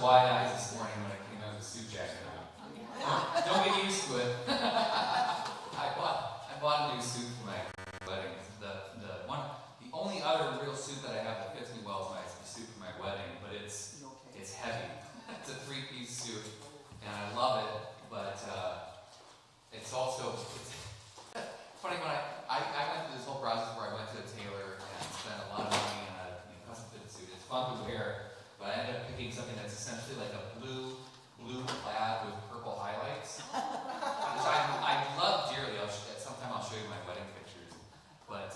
wide eyes this morning when I came out with a suit jacket on. Don't get used to it. I bought a new suit for my wedding. The only other real suit that I have that fits me well is my suit for my wedding, but it's heavy. It's a 3-piece suit, and I love it, but it's also funny when I went through this whole process where I went to a tailor and spent a lot of money on a custom fit suit. It's fun to wear, but I ended up picking something that's essentially like a blue plaid with purple highlights, which I love dearly. Sometime I'll show you my wedding pictures, but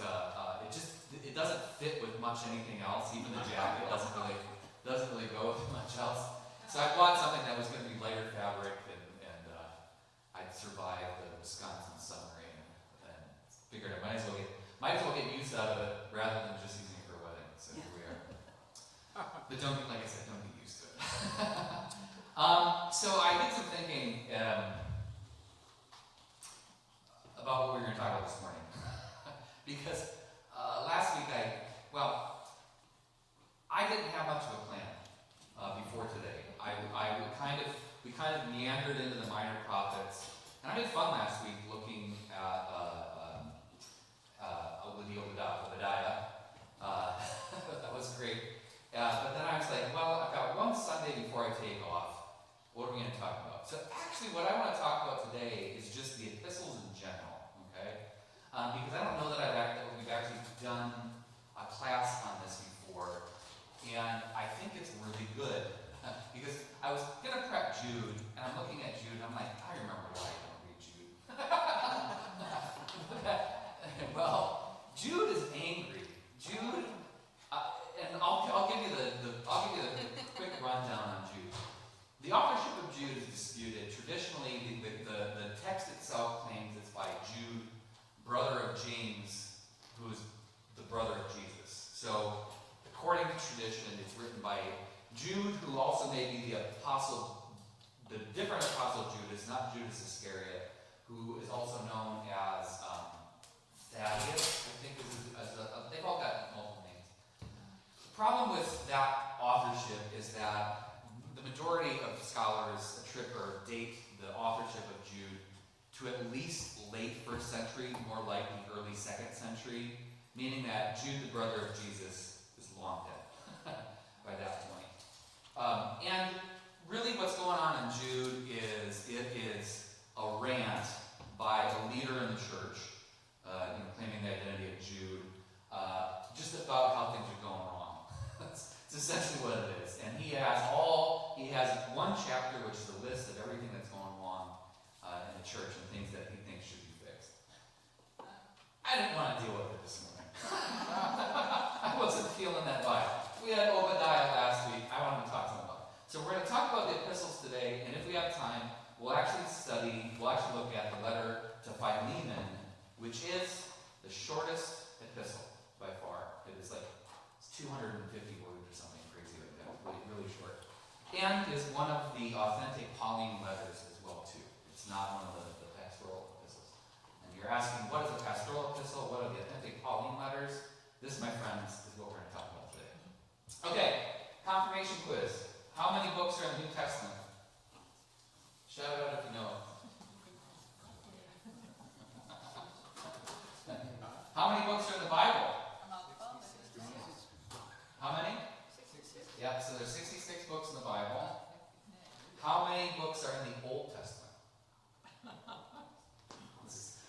it doesn't fit with much anything else. Even the jacket doesn't really go with much else. So I bought something that was going to be lighter fabric, and I'd survive the Wisconsin summer rain, and figured I might as well get use out of it rather than just using it for a wedding. So here we are. But like I said, don't get used to it. So I did some thinking about what we were going to talk about this morning, because last week I didn't have much of a plan before today. We kind of meandered into the minor prophets, and I had fun last week looking at Obadiah. That was great. But then I was like, well, I've got one Sunday before I take off. What are we going to talk about? So actually, what I want to talk about today is just the epistles in general, okay? Because I don't know that we've actually done a class on this before, and I think it's really good. Because I was going to prep Jude, and I'm looking at Jude, and I'm like, I remember why I don't read Jude. Well, Jude is angry. Jude, and I'll give you the quick rundown on Jude. The authorship of Jude is disputed. Traditionally, the text itself claims it's by Jude, brother of James, who is the brother of Jesus. So, according to tradition, it's written by Jude, who also may be the different apostle Judas, not Judas Iscariot, who is also known as Thaddeus, I think they've all got multiple names. The problem with that authorship is that the majority of scholars date the authorship of Jude to at least late 1st century, more likely early 2nd century, meaning that Jude, the brother of Jesus, is long dead by that point. And really what's going on in Jude is a rant by a leader in the church, claiming the identity of Jude, just about how things are going wrong. It's essentially what it is. And he has one chapter which is a list of everything that's going wrong in the church and things that he thinks should be fixed. I didn't want to deal with it this morning. I wasn't feeling that vibe. We had Obadiah last week. I wanted to talk to him about it. So we're going to talk about the epistles today, and if we have time, we'll actually look at the letter to Philemon, which is the shortest epistle by far. It's 250 words or something crazy like that. Really short. And is one of the authentic Pauline letters as well, too. It's not one of the pastoral epistles. And you're asking, what is a pastoral epistle? What are the authentic Pauline letters? This, my friends, is what we're going to talk about today. Okay, confirmation quiz. How many books are in the New Testament? Shout out if you know it. How many books are in the Bible? How many? 66. Yep, so there's 66 books in the Bible. How many books are in the Old Testament?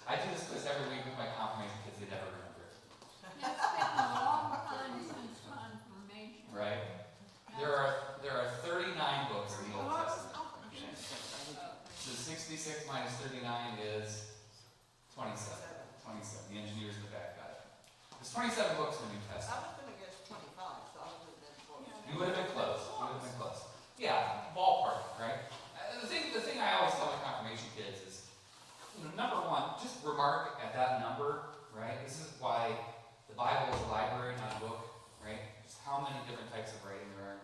I do this quiz every week with my confirmation kids. They never remember it. It's been a long time since confirmation. Right? There are 39 books in the Old Testament. Okay. So 66 minus 39 is 27. 27. The engineers in the back got it. There's 27 books in the New Testament. I was going to guess 25, so I would have been close. You would have been close. Yeah, ballpark, right? The thing I always tell my confirmation kids is, number one, just remark at that number, right? This is why the Bible is a library, not a book, right? Just how many different types of writing there are.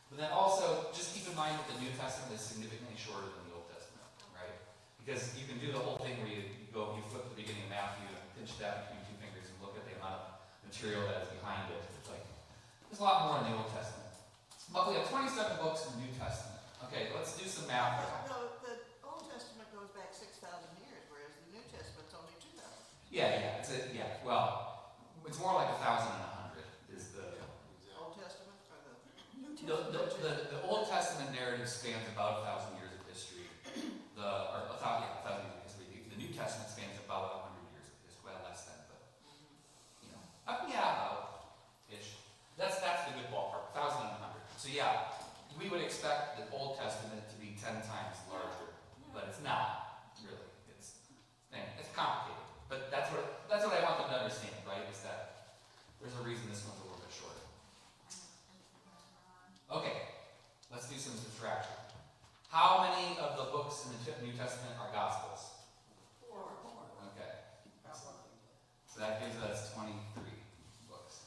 But then also, just keep in mind that the New Testament is significantly shorter than the Old Testament, right? Because you can do the whole thing where you flip the beginning of Matthew and pinch that between two fingers and look at the amount of material that is behind it. It's like, there's a lot more in the Old Testament. But we have 27 books in the New Testament. Okay, let's do some math here. The Old Testament goes back 6,000 years, whereas the New Testament's only 2,000. Well, it's more like 1,000 and 100 is the Old Testament or the New the Old Testament narrative spans about 1,000 years of history. Or 1,000 years of history. The New Testament spans about 100 years of history. Well, less than, but you know, about ish. That's the good ballpark. 1,000 and 100. So yeah, we would expect the Old Testament to be 10 times larger, but it's not really. It's complicated. But that's what I want them to understand, right? Is that there's a reason this one's a little bit shorter. Okay, let's do some subtraction. How many of the books in the New Testament are Gospels? 4. Okay, so that gives us 23 books.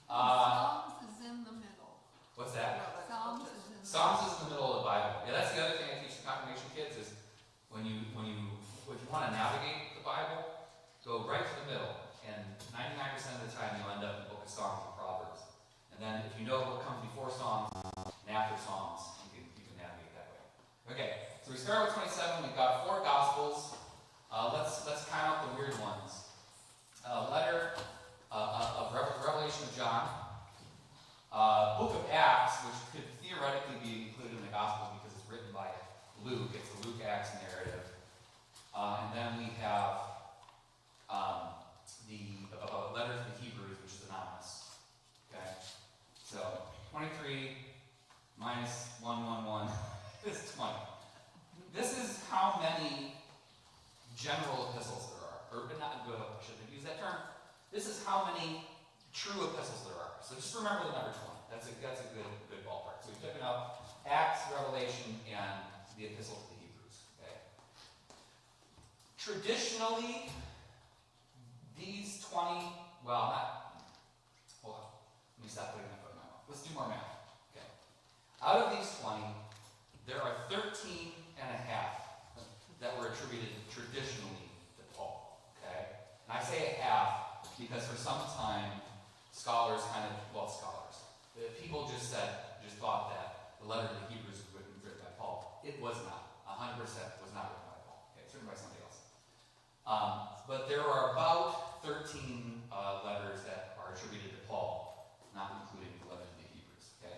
Psalms is in the middle. What's that? Psalms is in the Psalms is in the middle of the Bible. Yeah, that's the other thing I teach the confirmation kids is if you want to navigate the Bible, go right to the middle, and 99% of the time you'll end up in the book of Psalms and Proverbs. And then if you know what comes before Psalms and after Psalms, you can navigate that way. Okay, so we start with 27. We've got 4 Gospels. Let's count out the weird ones. Letter of Revelation of John. Book of Acts, which could theoretically be included in the Gospels because it's written by Luke. It's the Luke-Acts narrative. And then we have the letter to the Hebrews, which is anonymous. Okay? So 23 minus 111 is 20. This is how many general epistles there are. Or not good, I shouldn't have used that term. This is how many true epistles there are. So just remember the number 20. That's a good ballpark. So we've taken out Acts, Revelation, and the epistle to the Hebrews. Okay? Traditionally, these 20, hold on. Let me stop putting my foot in my mouth. Let's do more math. Okay. Out of these 20, there are 13 and a half that were attributed traditionally to Paul. Okay? And I say a half because for some time, people just thought that the letter to the Hebrews was written by Paul. It was not. 100% was not written by Paul. Okay, it's written by somebody else. But there are about 13 letters that are attributed to Paul, not including the letter to the Hebrews. Okay?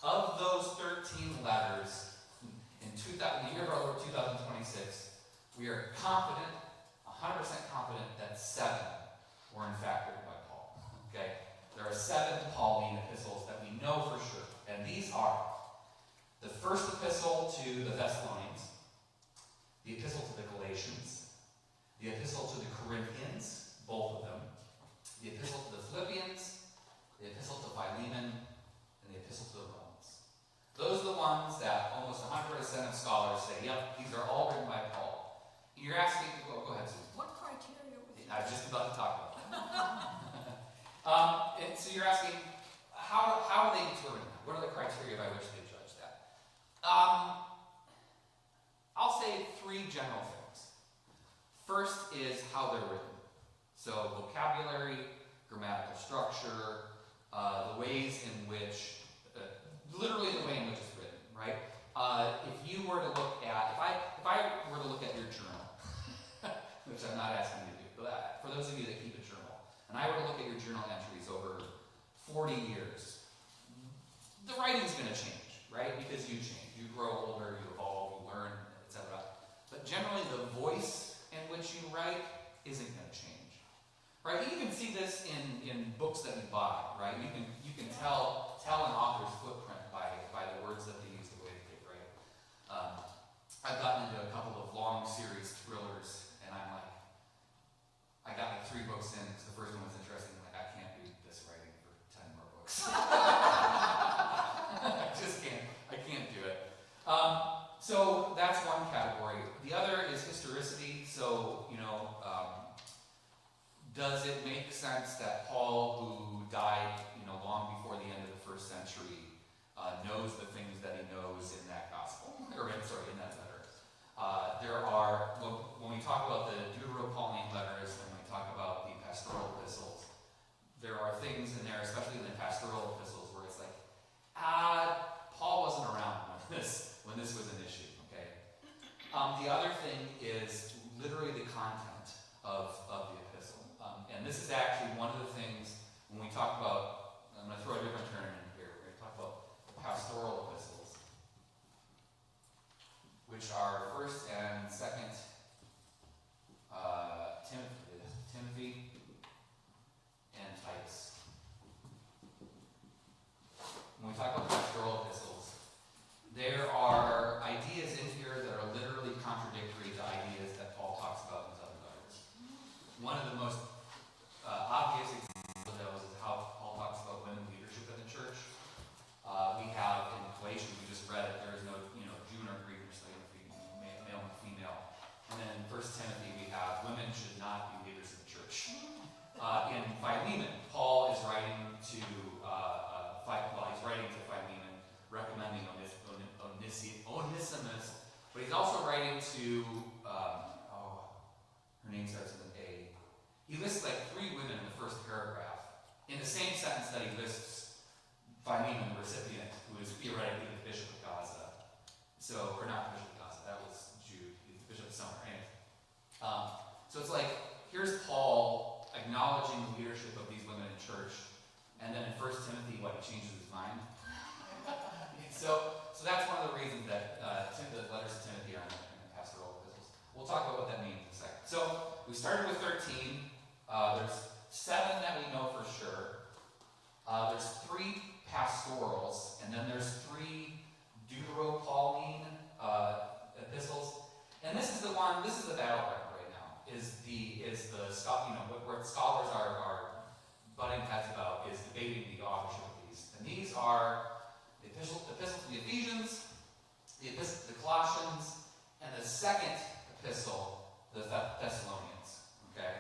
Of those 13 letters, in the year of our Lord 2026, we are confident, 100% confident, that 7 were in fact written by Paul. Okay? There are 7 Pauline epistles that we know for sure. And these are the first epistle to the Thessalonians, the epistle to the Galatians, the epistle to the Corinthians, both of them, the epistle to the Philippians, the epistle to Philemon, and the epistle to the Romans. Those are the ones that almost 100% of scholars say, yep, these are all written by Paul. You're asking, go ahead, Susan. What criteria was I was just about to talk about that. And so you're asking, how do they determine that? What are the criteria by which they judge that? I'll say 3 general things. First is how they're written. So vocabulary, grammatical structure, the ways in which, literally the way in which it's written, right? If you were to look at, if I were to look at your journal, which I'm not asking you to do, but for those of you that keep a journal, and I were to look at your journal entries over 40 years, the writing's going to change, right? Because you change. You grow older, you evolve, you learn, etc. But generally, the voice in which you write isn't going to change, right? You can see this in books that you buy, right? You can tell an author's footprint by the words that they use, the way that they write. I've gotten into a couple of long series thrillers, and I'm like, I got like 3 books in because the first one was interesting. I'm like, I can't read this writing for 10 more books. I just can't. I can't do it. So that's one category. The other is historicity. So, does it make sense that Paul, who died, long before the end of the 1st century, Onesimus, but he's also writing to, her name starts with an A. He lists like 3 women in the first paragraph, in the same sentence that he lists Philemon, the recipient, who is theoretically the Bishop of Gaza. So, or not the Bishop of Gaza, that was Jude, he's the Bishop of somewhere, anyway. So it's like, here's Paul acknowledging the leadership of these women in church, and then in 1 Timothy, he changes his mind. So that's one of the reasons that the letters to Timothy are in the pastoral epistles. We'll talk about what that means in a second. So we started with 13. There's 7 that we know for sure. There's 3 pastorals, and then there's 3 Deutero-Pauline epistles. And this is the battleground right now. Is the what scholars are butting heads about is debating the authorship of these. And these are the epistles to the Ephesians, the Colossians, and the second epistle, the Thessalonians. Okay?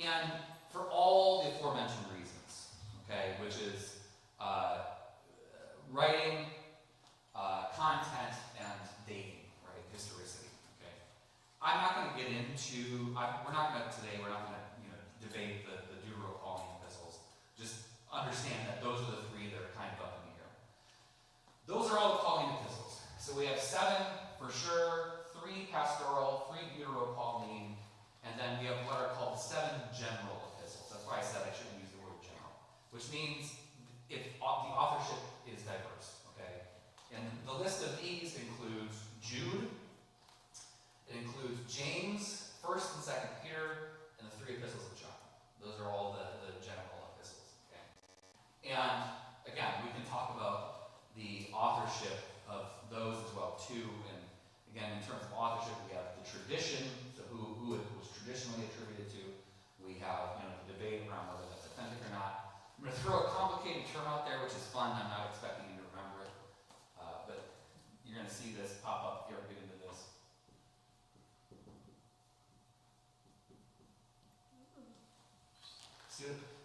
And for all the aforementioned reasons, okay, which is writing, content, and dating, right, historicity. Okay, I'm not going to get into. We're not going to debate the Deutero-Pauline epistles. Just understand that those are the 3 that are kind of up in the air. Those are all the Pauline epistles. So we have 7 for sure, 3 pastoral, 3 Deutero-Pauline, and then we have what are called the 7 general epistles. That's why I said I shouldn't use the word general, which means if the authorship is diverse. Okay, and the list of these includes Jude, it includes James, 1st and 2nd Peter, and the 3 epistles of John. Those are all the general epistles. Okay, and again, we can talk about the authorship of those as well too. And again, in terms of authorship, we have the tradition, so who it was traditionally attributed to. We have the debate around whether that's authentic or not. I'm going to throw a complicated term out there, which is fun. I'm not expecting you to remember it, but you're going to see this pop up if you ever get into this.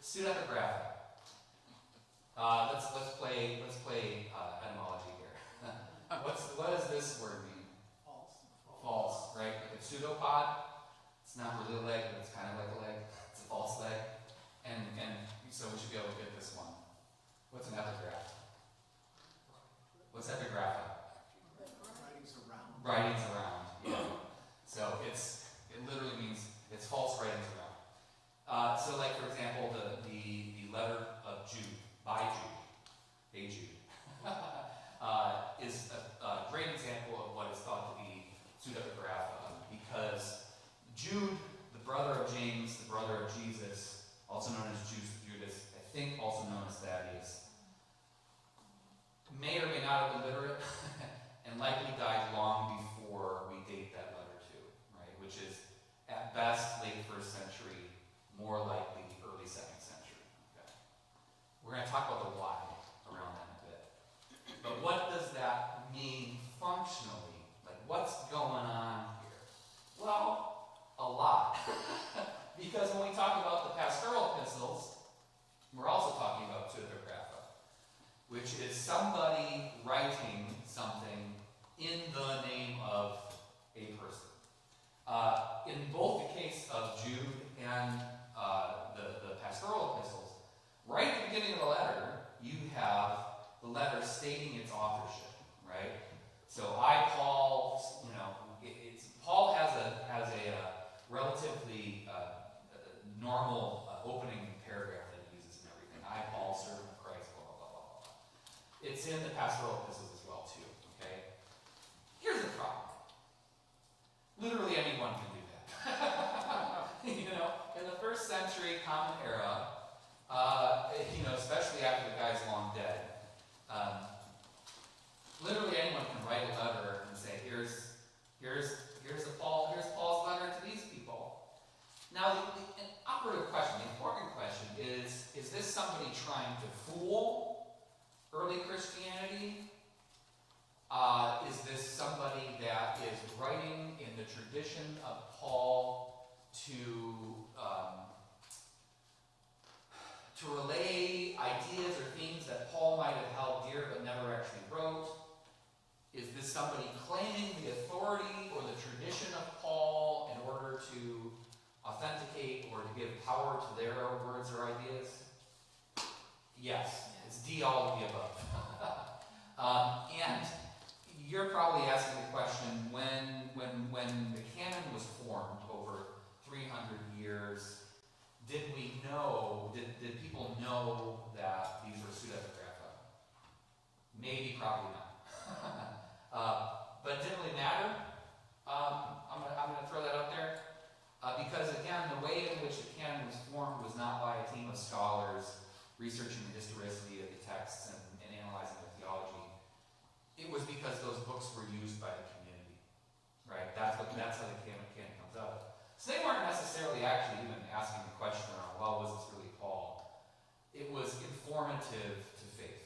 Pseudepigrapha. Let's play etymology here. What does this word mean? False, right? Like a pseudopod. It's not really a leg, but it's kind of like a leg. It's a false leg. And so we should be able to get this one. What's an epigraph? What's epigrapha? Writings around. Yeah. So it literally means it's false writings around. So like for example, the letter of Jude by Jude, a Jude, is a great example of what is thought to be pseudepigrapha, because Jude, the brother of James, the brother of Jesus, also known as Judas, I think also known as Thaddeus, may or may not have been literate, and likely died long before we date that letter to, right? Which is at best late 1st century, more likely early 2nd century. Okay. We're going to talk about the why around that in a bit. But what does that mean functionally? Like, what's going on here? Well, a lot. Because when we talk about the pastoral epistles, we're also talking about pseudepigrapha, which is somebody writing something in the name of a person. In both the case of Jude and the pastoral epistles, right at the beginning of the letter, you have the letter stating its authorship, right? So Paul, Paul has a relatively normal opening paragraph that he uses and everything. I, Paul, servant of Christ, blah, blah, blah, blah, blah. It's in the pastoral epistles as well, too, okay? Here's the problem. Literally anyone can do that. In the 1st century common era, especially after the guy's long dead, literally anyone can write a letter and say, here's Paul's letter to these people. Now, an operative question, the important question is this somebody trying to fool early Christianity, Is somebody claiming the authority or the tradition of Paul in order to authenticate or to give power to their words or ideas? Yes, it's D, all of the above. And you're probably asking the question, when the canon was formed over 300 years, did people know that these were pseudepigrapha? Maybe, probably not. But it didn't really matter. I'm going to throw that out there. Because again, the way in which the canon was formed was not by a team of scholars researching the historicity of the texts and analyzing the theology. It was because those books were used by the community, right? That's how the canon comes out. So they weren't necessarily actually even asking the question around, well, was this really Paul? It was informative to faith,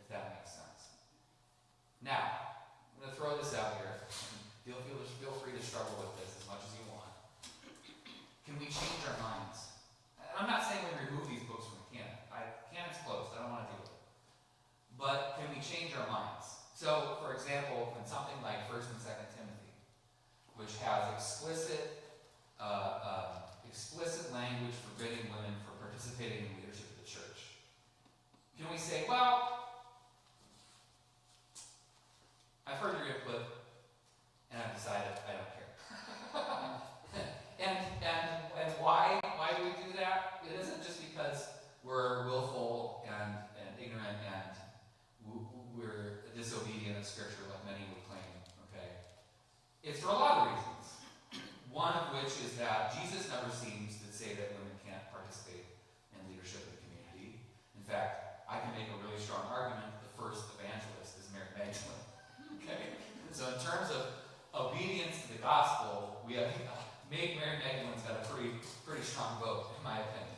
if that makes sense. Now, I'm going to throw this out here. Feel free to struggle with this as much as you want. Can we change our minds? I'm not saying we remove these books from the canon. Canon's closed. I don't want to deal with it. But can we change our minds? So, for example, in something like 1st and 2nd Timothy, which has explicit language forbidding women from participating in leadership of the church, can we say, well, I've heard your input, and I've decided I don't care. and why do we do that? It isn't just because we're willful and ignorant and we're disobedient of Scripture, like many would claim. Okay, it's for a lot of reasons. One of which is that Jesus never seems to say that women can't participate in leadership of the community. In fact, I can make a really strong argument that the first evangelist is Mary Magdalene. Okay, so in terms of obedience to the gospel, we have Mary Magdalene's got a pretty strong vote, in my opinion.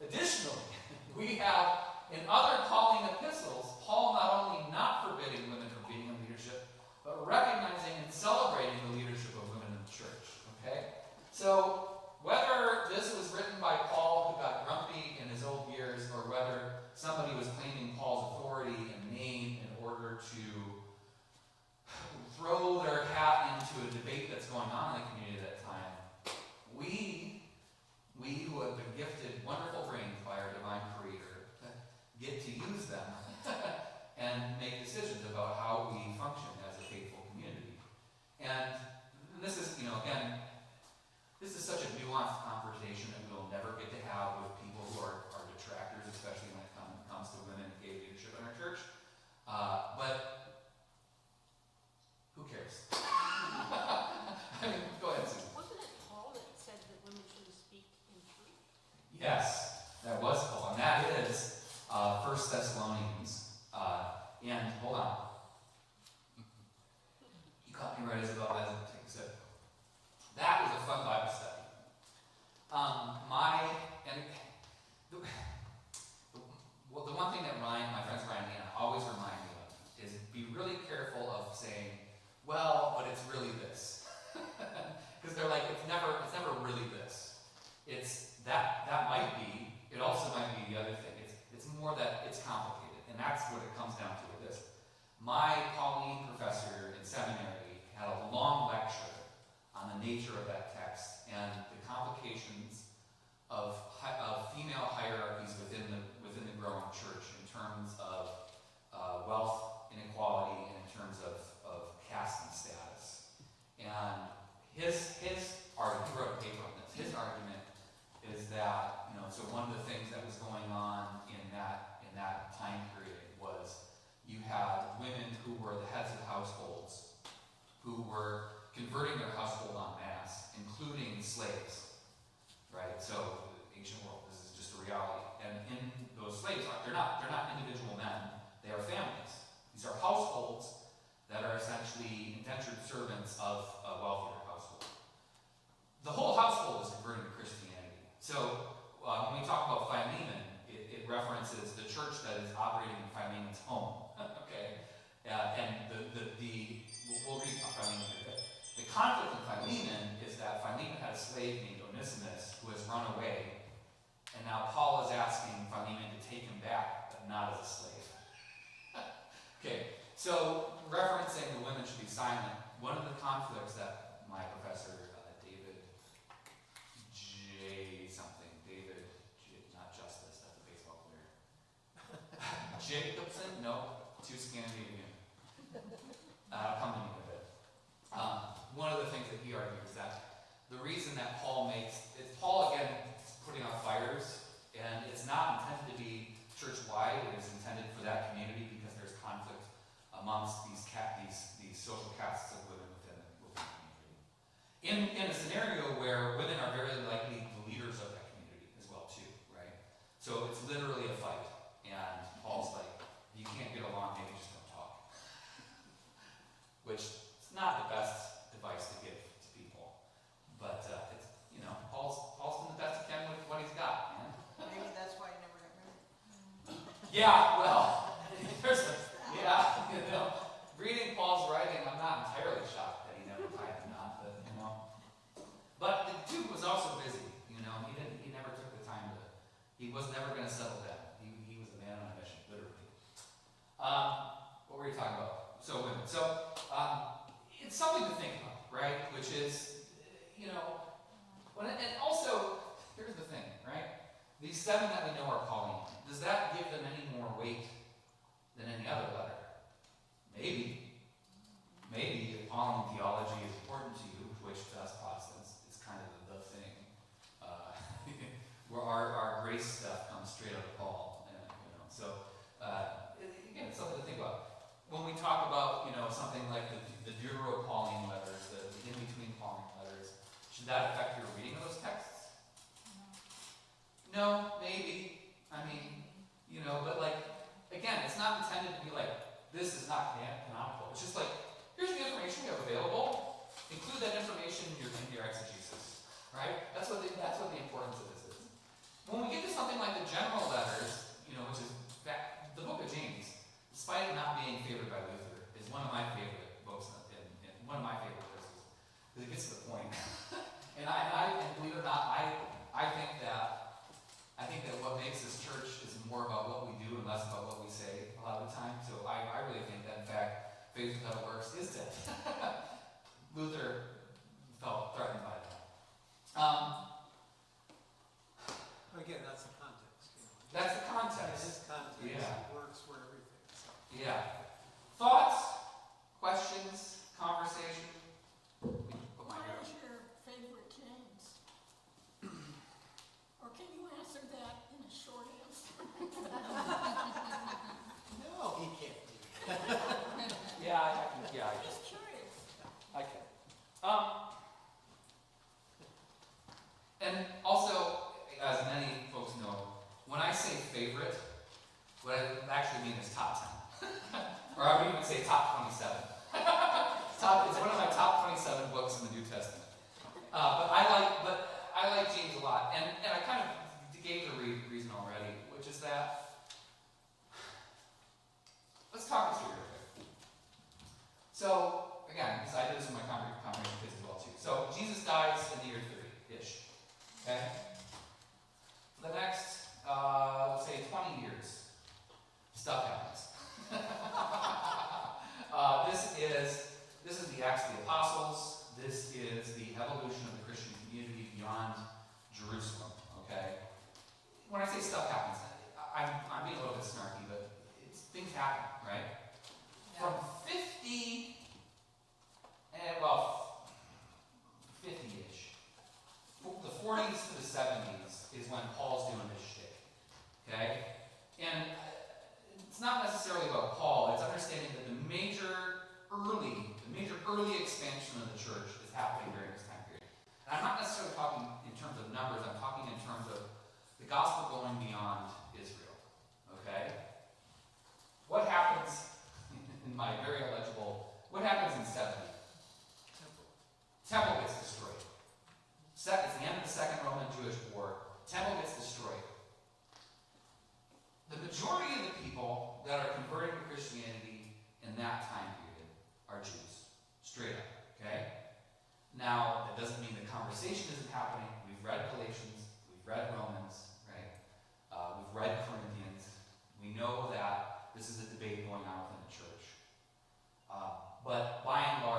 Additionally, we have in other calling epistles, Paul not only not forbidding women from being in leadership, but recognizing and celebrating the leadership of women in the church. Okay, so whether this was written by Paul, who got grumpy in his old years, or whether somebody was claiming Paul's authority and name in order to throw their hat into a debate that's going on in the community at that time, we who have been gifted wonderful brains by our divine creator get to use them and make decisions about how we function as a faithful community. And this is, again, this is such a nuanced conversation that we'll never get to have with people who are detractors, especially when it comes to women and gay leadership in our church. But who cares? I mean, go ahead, Susan. Wasn't it Paul that said that women shouldn't speak in truth? Yes, that was Paul, and that is 1 Thessalonians. And hold on, you caught me right as well as I take a sip. That was a fun Bible study. The one thing that my friends Ryan and Anna always remind me of is be really careful of saying, well, but it's really this. Because they're like, it's never really this. It's that might be, it also might be the other thing. It's more that it's complicated. And that's what it comes down to with this. My Pauline professor in seminary had a long lecture on the nature of that text and the complications of female hierarchies within the growing church in terms of wealth inequality and in terms of caste and status. And his argument, he wrote a paper on this. His argument is that so one of the things that was going on in that time period was you had women who were the heads of households who were converting their household en masse, including slaves, right? So ancient world, this is just a reality. And in those slaves, they're not individual men, they are families. These are households that are essentially indentured servants of a wealthier household. The whole household is converted to Christianity. So when we talk about Philemon, it references the church that is operating in Philemon's home. Okay, and we'll read about Philemon in a bit. The conflict in Philemon is that Philemon had a slave named Onesimus who has run away, and now Paul is asking Philemon to take him back, but not as a slave. Okay, so referencing silent. One of the conflicts that my professor, David J. something, David J. not Justice, that's a baseball player. Jacobson? No, too Scandinavian. Come to me with it. One of the things that he argues is that the reason that Paul again putting out fires, and it's not intended to be church-wide, it is intended for that community because there's conflict amongst these social castes of women within the community. In a scenario where women are very likely the leaders of that community as well too, right? So it's literally a fight, and Paul's like, you can't get along, maybe just don't talk. Which is not the best advice to give to people, but it's, Paul's doing the best he can with what he's got, man. Maybe that's why you never got married. Yeah, well, reading Paul's writing, I'm not entirely shocked that he never tied a knot, but the dude was also busy, he never took the time he was never going to settle down. He was a man on a mission, literally. What were you talking about? So women. So, it's something to think about, right? Which is, and also, here's the thing, right? These 7 that we know are Pauline. Does that give them any more weight than any other letter? Maybe if Pauline theology is important to you, which to us Protestants is kind of the thing, where our grace stuff comes straight out of Paul. Again, it's something to think about. When we talk about, something like the Deutero-Pauline letters, the in-between Pauline letters, should that affect your reading of those texts? No, maybe. But again, it's not intended to be like, this is not canonical. It's just like, here's the information we have available. Include that information in your exegesis, right? That's what the importance of this is. When we get to something like the general letters, which is the book of James, despite it not being favored by Luther, is one of my favorite books and one of my favorite verses because it gets to the point. and believe it or not, I think that what makes this church is more about what we do and less about what we say a lot of the time. So I really think that, in fact, faith without works is dead. Luther felt threatened by that. Again, that's the context. That's the In context. this context, Yeah. it works for everything. So. Yeah. Thoughts, questions, conversation? Put my What hair is your favorite James? Or can you answer that in a short answer? No, he can't do that. Yeah, I can. Yeah, Just curious. I can. And also, as many folks know, when I say favorite, what I actually mean is top 10. Or I would even say top 27. It's one of my top 27 books in the New Testament. But I like James a lot. And I kind of gave the reason already, which is that, let's talk this through real quick. So, again, because I did this with my confirmation kids as well too. So, Jesus dies in the year 30-ish. Okay? For the next, let's say 20 years, stuff happens. This is the Acts of the Apostles. This is the evolution of the Christian community beyond Jerusalem. Okay? When I say stuff happens, I'm being a little bit snarky, but things happen, right? From 50, 50-ish. The 40s to the 70s is when Paul's doing this shit. Okay? And it's not necessarily about Paul, it's understanding that the major early expansion of the church is happening during this time period. And I'm not necessarily talking in terms of numbers, I'm talking in terms of the gospel going beyond Israel. Okay? What happens, in my very illegible, what happens in 70? Temple gets destroyed. It's the end of the Second Roman Jewish War. Temple gets destroyed. The majority of the people that are converting to Christianity in that time period are Jews. Straight up. Okay? Now, that doesn't mean the conversation isn't happening. We've read Galatians, we've read Romans, right? We've read Corinthians. We know that this is a debate going on within the church. But by and large,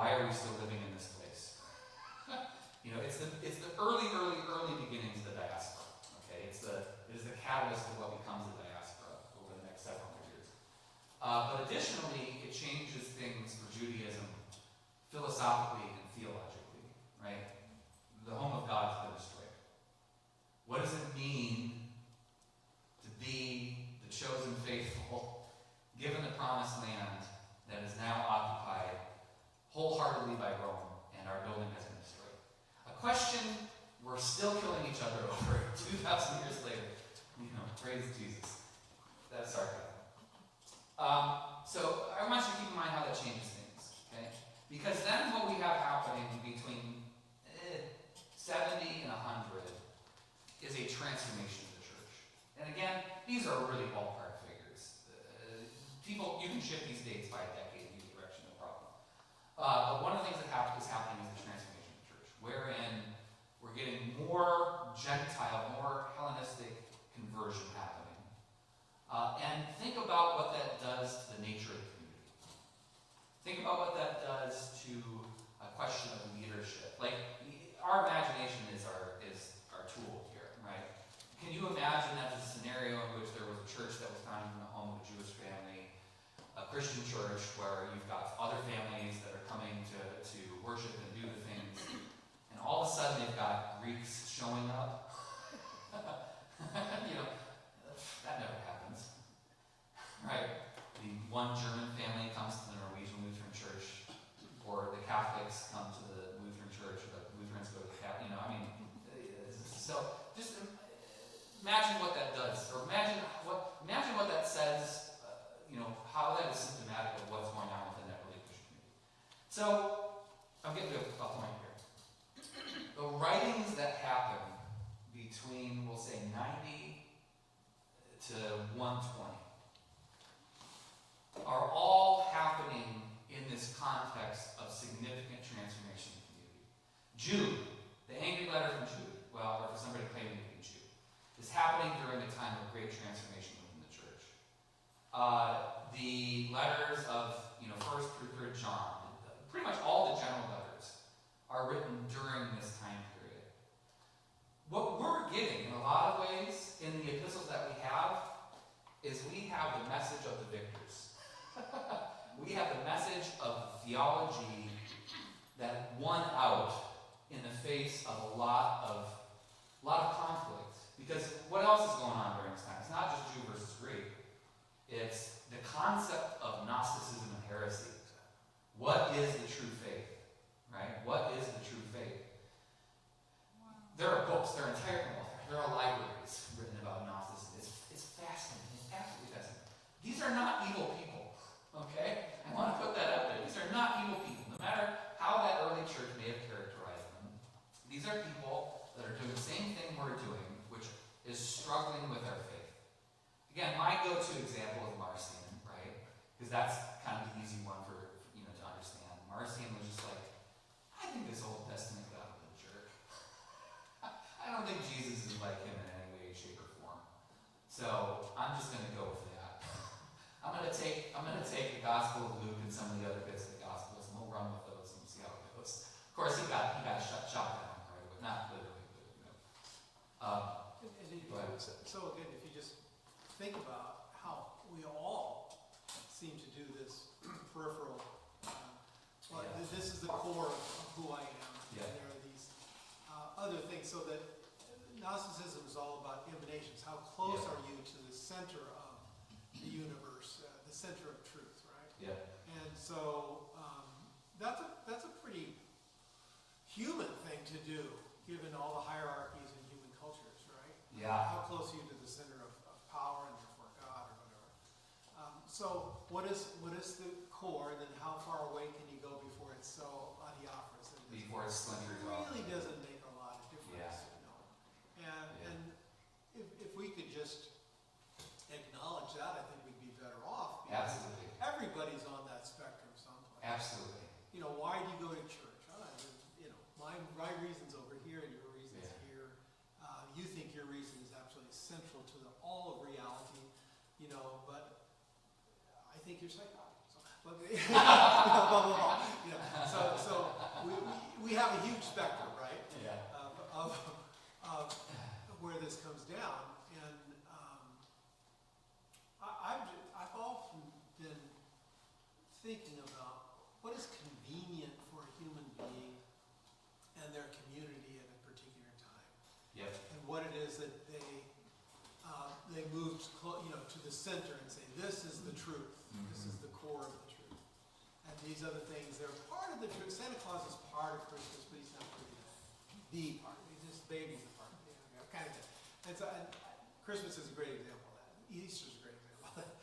why are we still living in this place? It's the early beginnings of the diaspora. Okay, it is the catalyst of what becomes the diaspora over the next several years. But additionally, it changes things for Judaism philosophically and theologically. Right, the home of God has been destroyed. What does it mean to be the chosen faithful, given the promised land that is now occupied wholeheartedly by Rome, and our building has been destroyed? A question we're still killing each other over 2,000 years later. Praise Jesus. That's sarcasm. So I want you to keep in mind how that changes things, okay? Because then what we have happening between 70 and 100 is a transformation of the church. And again, these are really ballpark figures. You can shift these dates by a decade in either direction, no problem. But one of the things that is happening is the transformation of the church, wherein we're getting more Gentile, more Hellenistic conversion happening. And think about what that does to the nature of the community. Think about what that does to a question of leadership. Like, our imagination is our tool here, right? Can you imagine that as a scenario in which there was a church that was founded in the home of a Jewish family, a Christian church where you've got other families that are coming to worship and do the things, and all of a sudden they've got Greeks showing up? That never happens, right? The one German family comes to the Norwegian Lutheran Church, or the Catholics come to the Lutheran Church, or the Lutherans go to the Catholic. So just imagine what that does, or imagine what that says. How that is symptomatic of what's going on within that early Christian community. So I'm getting to a point here. The writings that happen between, we'll say, 90 to 120 are all happening in this context of significant transformation in the community. Jude, the angry letter from Jude, or for somebody claiming to be Jude, is happening during a time of great transformation within the church. The letters of 1st through 3rd John, pretty much all the general letters, are written during this time period. What we're getting in a lot of ways in the epistles that we have is we have the message of the victors. We have the message of theology that won out in the face of a lot of conflict. Because what else is going on during this time? It's not just Jew versus Greek. It's the concept of Gnosticism and heresy. What is the true faith? Right? What is the true faith? There are books, there are libraries written about Gnosticism. It's fascinating. It's absolutely fascinating. These are not evil people. Okay? I want to put that out there. These are not evil people. No matter how that early church may have characterized them, these are people that are doing the same thing we're doing, which is struggling with our faith. Again, my go-to example is Marcion, right? Because that's kind of the easy one for to understand. Marcion was just like, I think this Old Testament God was a jerk. I don't think Jesus is like him in any way, shape, or form. So I'm just going to go with that. I'm going to take the Gospel of Luke and some of the other bits of the Gospels, and we'll run with those and see how it goes. Of course, he got shot down, right? But not literally. So again, if you just think about how we all seem to do this peripheral. This is the core of who I am. Yeah. And there are these other things. So that Gnosticism is all about emanations. How close are you to the center of the universe, the center of truth, right? Yeah. And so that's a pretty human thing to do, given all the hierarchies in human cultures, right? Yeah. How close are you to the center of power and therefore God or whatever? So what is the core, and then how far away can you go before it's so adiaphorous? Before it splinters It off. really doesn't make a lot of difference, Yeah. And if we could just acknowledge that, I think we'd be better off. Because Absolutely. everybody's on that spectrum someplace. Absolutely. Why do you go to church? My reason's over here and your reason's here. You think your reason is absolutely central to all of reality, but I think you're psychotic. So, blah, blah, blah. moved, to the center and say, this is the truth. This is the core of the truth. And these other things, they're part of the truth. Santa Claus is part of Christmas, but he's not really the part. He's just baby's the part. Kind of. And so, Christmas is a great example of that. Easter's a great example of that.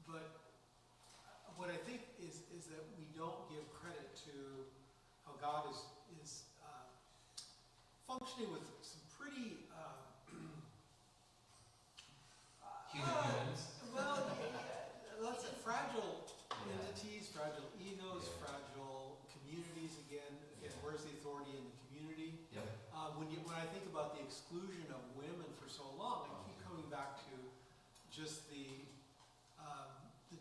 But what I think is that we don't give credit to how God is functioning with some pretty humans. Well, let's say fragile entities, fragile egos, fragile communities. Again, where's the authority in the community? Yep. When I think about the exclusion of women for so long, I keep coming back to just the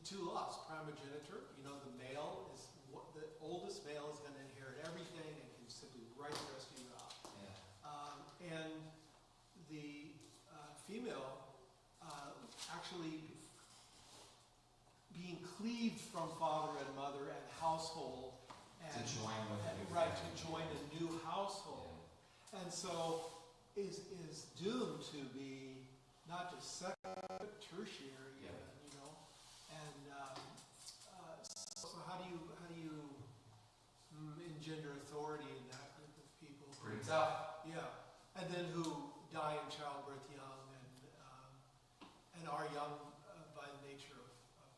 two laws: primogeniture. The male is the oldest male is going to inherit everything and can simply write the rest of you out. Yeah. And the female actually being cleaved from father and mother and household, and To join with a new right, family. to join a new household, and so is doomed to be not just secondary but tertiary, and so how do you engender authority in that group of people? Pretty tough. Yeah, and then who die in childbirth young and are young by the nature of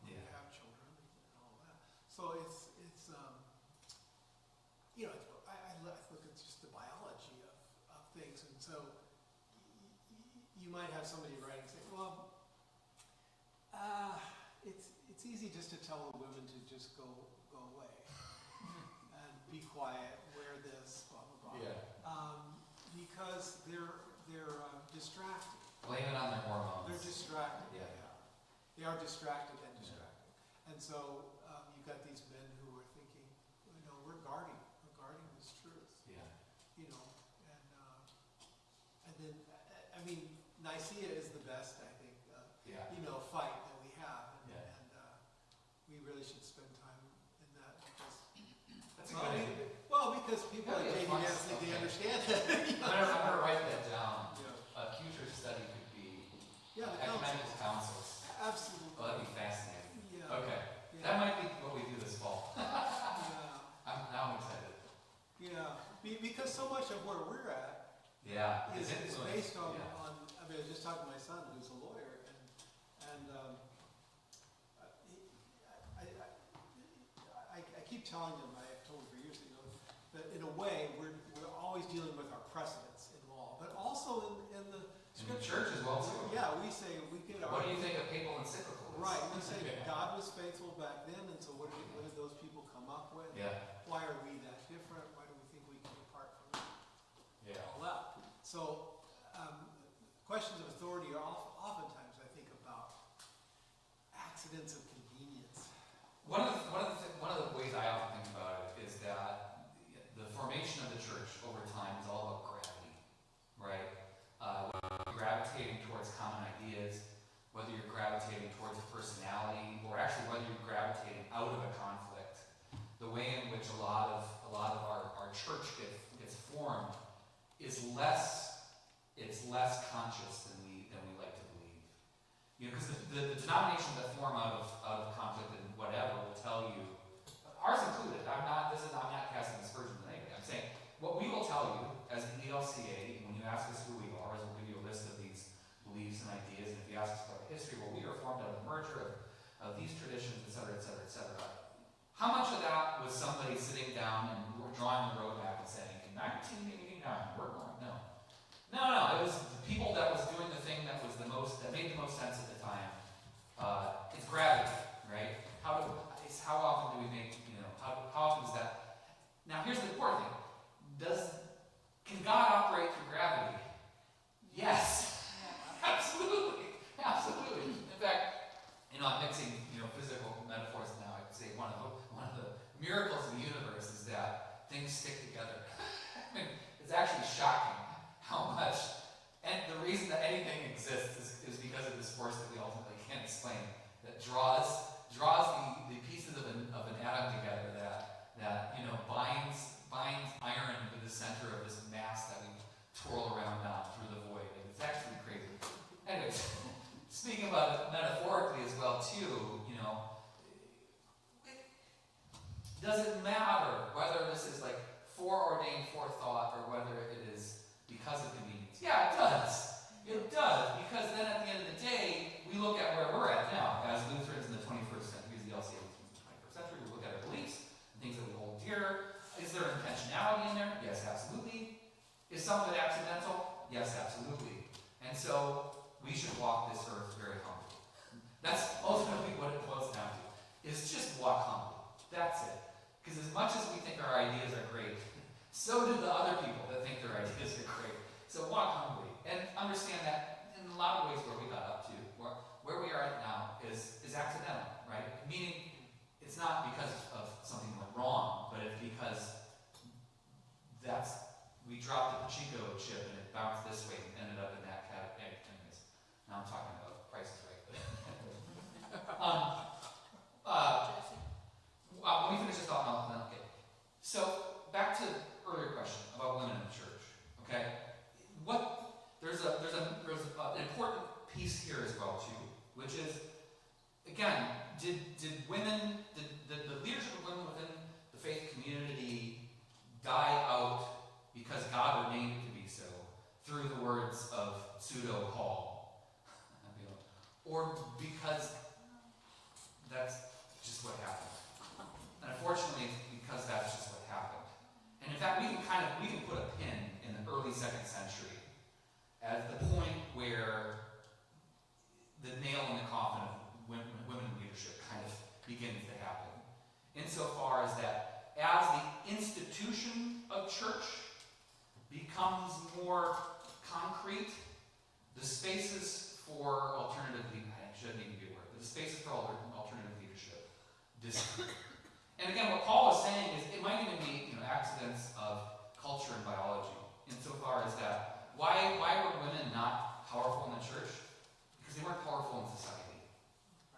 when they have children and all that. So it's I look at just the biology of things, and so you might have somebody writing saying, well, it's easy just to tell the women to just go away and be quiet, wear this, blah blah blah. Yeah. Because they're distracted. Blame it on their hormones. They're distracted. Yeah. They are distracted and distracted. And so you've got these men who are thinking, we're guarding this truth. Yeah. And then Nicaea is the best, I think, fight that we have, and we really should spend time in that because. That's a good idea. Because people like Yeah, JD fun Dance think stuff, they yeah. understand it. I'm gonna write that down. Yeah. A future study could be The ecumenical councils. Absolutely. Well, that'd be fascinating. Yeah. Okay. Yeah. That might be what we do this fall. Yeah. I'm excited. Yeah. Because so much of where we're at Yeah. is influence. based on, Yeah. I was just talking to my son who's a lawyer, and I keep telling him, I've told him for years, that in a way we're always dealing with our precedents in law, but also in the In the church as well too. Yeah, we say we get our. What do you think of papal encyclical? Right, we say that God was faithful back then, and so what did those people come up with? Yeah. Why are we that different? Why do we think we can depart from that? Yeah. All that. So, questions of authority are oftentimes, I think, about accidents of convenience. One of the ways I often think about it is that the formation of the church over time is all about gravity, right? Whether you're gravitating towards common ideas, whether you're gravitating towards a personality, or actually whether you're gravitating out of a conflict. The way in which a lot of our church gets formed is less conscious than we like to believe. Because the denominations that form out of conflict and whatever will tell you, ours included. I'm not casting aspersions on anybody. I'm saying what we will tell you as the ELCA when you ask us who we are, is we'll give you a list of these beliefs and ideas, and if you ask us about history, well, we are formed out of the merger of these traditions, et cetera, et cetera, et cetera. How much of that was somebody sitting down and drawing the roadmap and saying, in 1989, we're going, no. No, it was the people that was doing the thing that made the most sense at the time. It's gravity, right? How often do we make, how often is that? Now here's the important thing. Can God operate through gravity? Yes. Absolutely. In fact, I'm mixing, physical metaphors now. I could say one of the miracles of the universe is that things stick together. I mean, it's actually shocking how much, and the reason that anything exists is because of this force that we ultimately can't explain, that draws the pieces of an atom together whatever, whether this is like foreordained forethought or whether it is because of convenience. Yeah, it does. It does, because then at the end of the day, we look at where we're at now as Lutherans in the 21st century, as the LCA in the 21st century. We look at our beliefs, things that we hold dear. Is there intentionality in there? Yes, absolutely. Is some of it accidental? Yes, absolutely. And so we should walk this earth very humbly. That's ultimately what it boils down to, is just walk humbly. That's it. Because as much as we think our ideas are great, so do the other people that think their ideas are great. So walk humbly. And understand that in a lot of ways where we got up to, where we are at now is accidental, right? Meaning it's not because of something went wrong, but it's because we dropped the Pachinko chip and it bounced this way and ended up in that category. Anyways, now I'm talking about Price is Right. Let me finish this thought and then okay. So back to the earlier question about women in the church. Okay, there's an important piece here as well too, which is again, did the leadership of women within the faith community die out because God ordained it to be so through the words of pseudo Paul, or because that's just what happened? And unfortunately, it's because that's just what happened. And in fact, we can put a pin in the early 2nd century as the point where the nail in the coffin of women in leadership kind of begins to happen. Insofar as that as the institution of church becomes more concrete, the spaces for alternative leadership, I shouldn't even be a word, but the spaces for alternative leadership disappear. And again, what Paul is saying is it might even be accidents of culture and biology, insofar as that why were women not powerful in the church? Because they weren't powerful in society.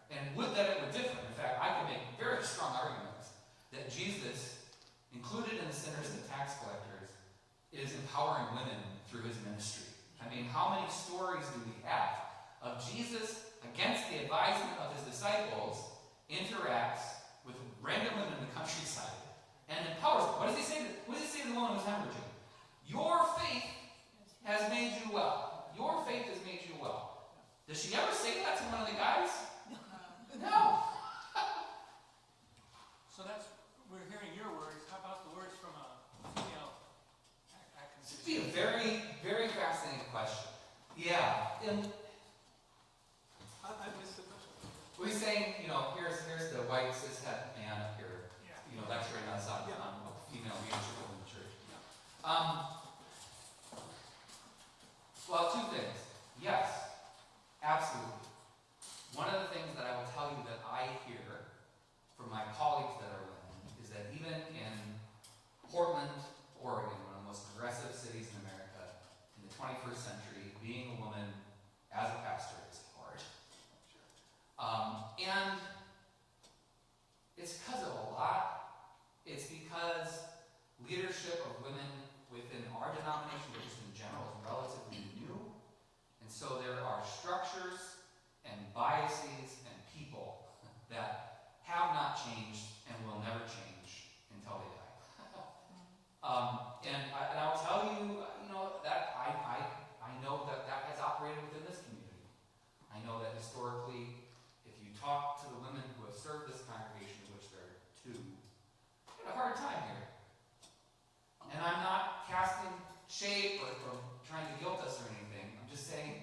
And would that it were different. In fact, I could make very strong arguments that Jesus, included in the sinners and the tax collectors, is empowering women through his ministry. I mean, how many stories do we have of Jesus, against the advisement of his disciples, interacts with random women in the countryside and empowers them? What does he say to the woman who's hemorrhaging? Your faith has made you well. Your faith has made you well. Does she ever say that to one of the guys? No. So we're hearing your words. How about the words from a female activist? This would be a very, very fascinating question. Yeah. I missed the question. We're saying, here's the white cishet man up here, lecturing us on female leadership in the church. Well, two things. Yes, absolutely. One of the things that I will tell you that I hear from my colleagues that are women is that even in Portland, Oregon, one of the most progressive cities in America, in the 21st century, being a woman as a pastor is hard. And it's because of a lot. It's because leadership of women within our denomination, or just in general, is relatively new. And so there are structures and biases and people that have not changed and will never change until they die. And I'll tell you, that I know that has operated within this community. I know that historically, if you talk to the women who have served this congregation, which there are two, they had a hard time here. And I'm not casting shade or trying to guilt us or anything. I'm just saying,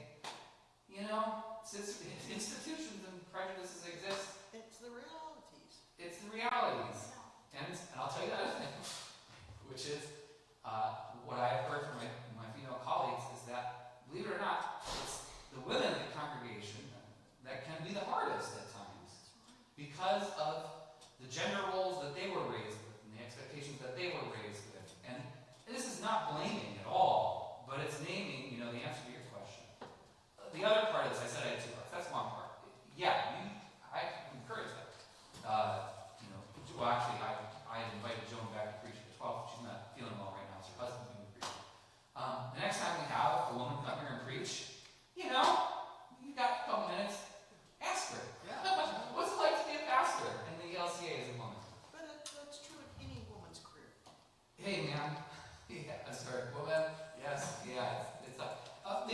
Hey, man. Yeah, I'm sorry. Woman. Yes. Yeah. It's the